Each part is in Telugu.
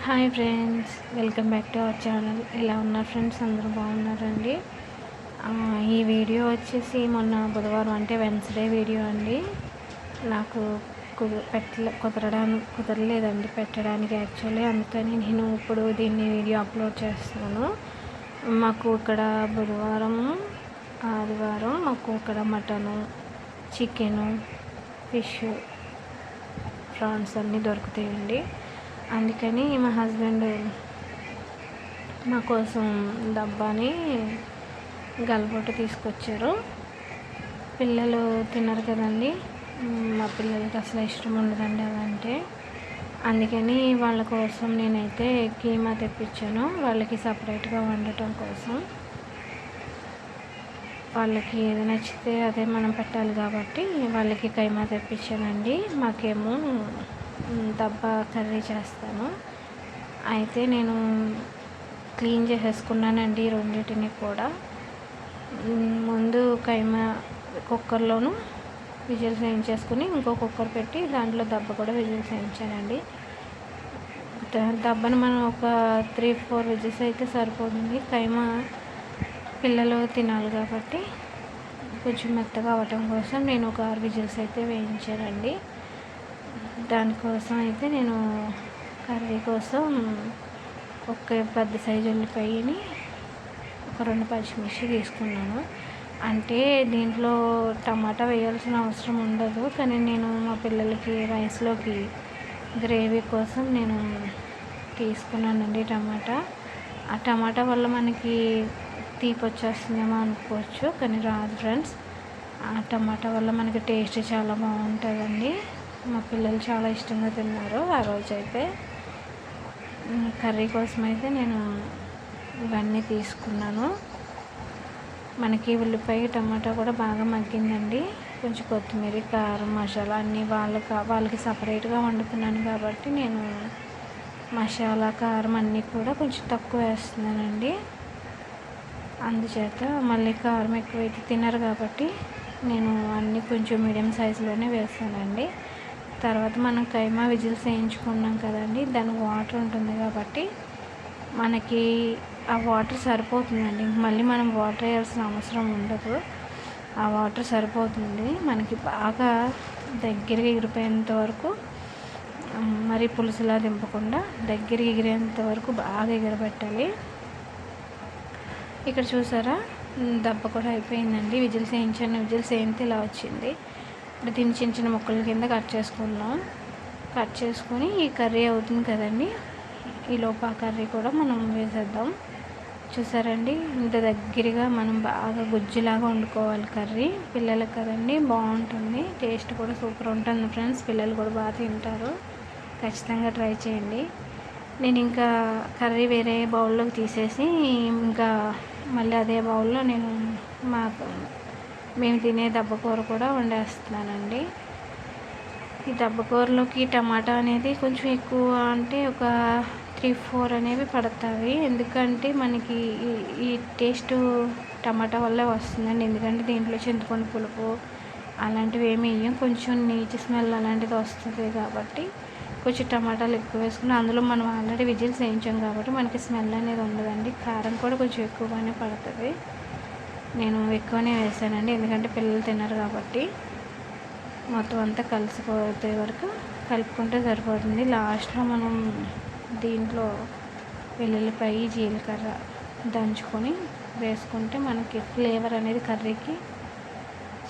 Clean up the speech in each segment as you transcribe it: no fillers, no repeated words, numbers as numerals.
Hi friends, welcome back to our channel. ఎలా ఉన్నారు ఫ్రెండ్స్? అందరూ బాగున్నారండి. ఈ వీడియో వచ్చేసి మొన్న బుధవారం అంటే వెన్స్డే వీడియో అండి. నాకు కుదరలేదండి పెట్టడానికి యాక్చువల్లీ. అందుకని నేను ఇప్పుడు దీన్ని వీడియో అప్లోడ్ చేస్తున్నాను. మాకు ఇక్కడ బుధవారం ఆదివారం మాకు ఇక్కడ మటను, చికెను, ఫిష్, ప్రాన్స్ అన్నీ దొరుకుతాయండి. అందుకని మా హస్బెండ్ మా కోసం డబ్బాని గలబొట్టు తీసుకొచ్చారు. పిల్లలు తినరు కదండి, మా పిల్లలకి అసలు ఇష్టం ఉండదండి అదంటే. అందుకని వాళ్ళ కోసం నేనైతే కీమా తెప్పించాను, వాళ్ళకి సపరేట్గా వండటం కోసం. వాళ్ళకి ఏది నచ్చితే అదే మనం పెట్టాలి కాబట్టి వాళ్ళకి కైమా తెప్పించానండి. మాకేమో దబ్బా కర్రీ చేస్తాను. అయితే నేను క్లీన్ చేసేసుకున్నానండి రెండింటిని కూడా. ముందు కైమా కుక్కర్లోను విజిల్స్ వేయించేసుకుని ఇంకో కుక్కర్ పెట్టి దాంట్లో దబ్బ కూడా విజిల్స్ వేయించానండి. దబ్బను మనం ఒక 3-4 విజిల్స్ అయితే సరిపోతుంది. కైమా పిల్లలు తినాలి కాబట్టి కొంచెం మెత్తగా అవ్వటం కోసం నేను ఒక 6 విజిల్స్ అయితే వేయించానండి. దానికోసం అయితే నేను కర్రీ కోసం ఒక పెద్ద సైజు ఉల్లిపాయని, ఒక 2 పచ్చిమిర్చి తీసుకున్నాను. అంటే దీంట్లో టమాటా వేయాల్సిన అవసరం ఉండదు, కానీ నేను మా పిల్లలకి రైస్లోకి గ్రేవీ కోసం నేను తీసుకున్నానండి టమాటా. ఆ టమాటా వల్ల మనకి తీపి వచ్చేస్తుందేమో అనుకోవచ్చు, కానీ రాదు ఫ్రెండ్స్. ఆ టమాటా వల్ల మనకి టేస్ట్ చాలా బాగుంటుందండి. మా పిల్లలు చాలా ఇష్టంగా తిన్నారు ఆ రోజైతే. కర్రీ కోసం అయితే నేను ఇవన్నీ తీసుకున్నాను. మనకి ఉల్లిపాయ టమాటా కూడా బాగా మగ్గిందండి. కొంచెం కొత్తిమీర, కారం, మసాలా అన్నీ వాళ్ళకి సపరేట్గా వండుతున్నాను కాబట్టి నేను మసాలా, కారం అన్నీ కూడా కొంచెం తక్కువ వేస్తున్నానండి. అందుచేత మళ్ళీ కారం ఎక్కువైతే తినరు కాబట్టి నేను అన్నీ కొంచెం మీడియం సైజులోనే వేస్తానండి. తర్వాత మనం కైమా విజిల్స్ వేయించుకున్నాం కదండి, దానికి వాటర్ ఉంటుంది కాబట్టి మనకి ఆ వాటర్ సరిపోతుందండి. మళ్ళీ మనం వాటర్ వేయాల్సిన అవసరం ఉండదు, ఆ వాటర్ సరిపోతుంది. మనకి బాగా దగ్గరగా ఎగిరిపోయేంత వరకు, మరి పులుసులా దింపకుండా దగ్గరికి ఎగిరేంత వరకు బాగా ఎగరబెట్టాలి. ఇక్కడ చూసారా, దెబ్బ కూడా అయిపోయిందండి. విజిల్స్ వేయించాను, విజిల్స్ వేయింతే ఇలా వచ్చింది. ఇప్పుడు దీన్ని చిన్న చిన్న ముక్కల కింద కట్ చేసుకున్నాం. కట్ చేసుకొని ఈ కర్రీ అవుతుంది కదండి, ఈలోపు ఆ కర్రీ కూడా మనం వేసేద్దాం. చూసారండి, ఇంత దగ్గరగా మనం బాగా గుజ్జులాగా వండుకోవాలి కర్రీ. పిల్లలకు కదండి బాగుంటుంది, టేస్ట్ కూడా సూపర్ ఉంటుంది ఫ్రెండ్స్. పిల్లలు కూడా బాగా తింటారు, ఖచ్చితంగా ట్రై చేయండి. నేను ఇంకా కర్రీ వేరే బౌల్లోకి తీసేసి ఇంకా మళ్ళీ అదే బౌల్లో నేను మేము తినే దెబ్బకూర కూడా వండేస్తున్నానండి. ఈ దెబ్బకూరలోకి టమాటా అనేది కొంచెం ఎక్కువ, అంటే ఒక 3-4 అనేవి పడతాయి. ఎందుకంటే మనకి ఈ టేస్ట్ టమాటా వల్లే వస్తుందండి. ఎందుకంటే దీంట్లో చింతపండు పులుపు అలాంటివి ఏమి వేయం, కొంచెం నీచు స్మెల్ అలాంటిది వస్తుంది కాబట్టి కొంచెం టమాటాలు ఎక్కువ వేసుకుని, అందులో మనం ఆల్రెడీ విజిల్స్ వేయించాం కాబట్టి మనకి స్మెల్ అనేది ఉండదండి. కారం కూడా కొంచెం ఎక్కువగానే పడుతుంది. నేను ఎక్కువనే వేసానండి, ఎందుకంటే పిల్లలు తిన్నారు కాబట్టి. మొత్తం అంతా కలిసిపోతే వరకు కలుపుకుంటే సరిపోతుంది. లాస్ట్లో మనం దీంట్లో వెల్లుల్లిపాయ, జీలకర్ర దంచుకొని వేసుకుంటే మనకి ఫ్లేవర్ అనేది కర్రీకి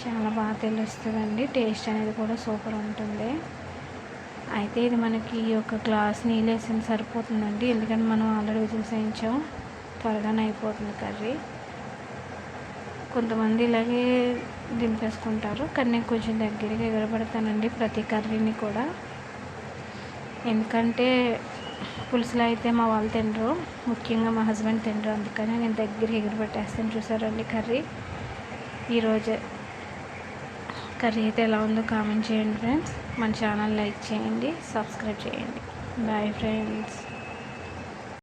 చాలా బాగా తెలుస్తుందండి. టేస్ట్ అనేది కూడా సూపర్ ఉంటుంది. అయితే ఇది మనకి ఒక గ్లాస్ నీళ్ళు వేసిన సరిపోతుందండి, ఎందుకంటే మనం ఆల్రెడీ విజిల్స్ వేయించాం, త్వరగానే అయిపోతుంది కర్రీ. కొంతమంది ఇలాగే దింపేసుకుంటారు, కానీ నేను కొంచెం దగ్గరగా ఎగరబెడతానండి ప్రతి కర్రీని కూడా. ఎందుకంటే పులుసులో అయితే మా వాళ్ళు తినరు, ముఖ్యంగా మా హస్బెండ్ తినరు, అందుకని నేను దగ్గరికి ఎగరబెట్టేస్తాను. చూసారండి కర్రీ. ఈరోజు కర్రీ అయితే ఎలా ఉందో కామెంట్ చేయండి ఫ్రెండ్స్. మన ఛానల్ లైక్ చేయండి, సబ్స్క్రైబ్ చేయండి. Bye friends.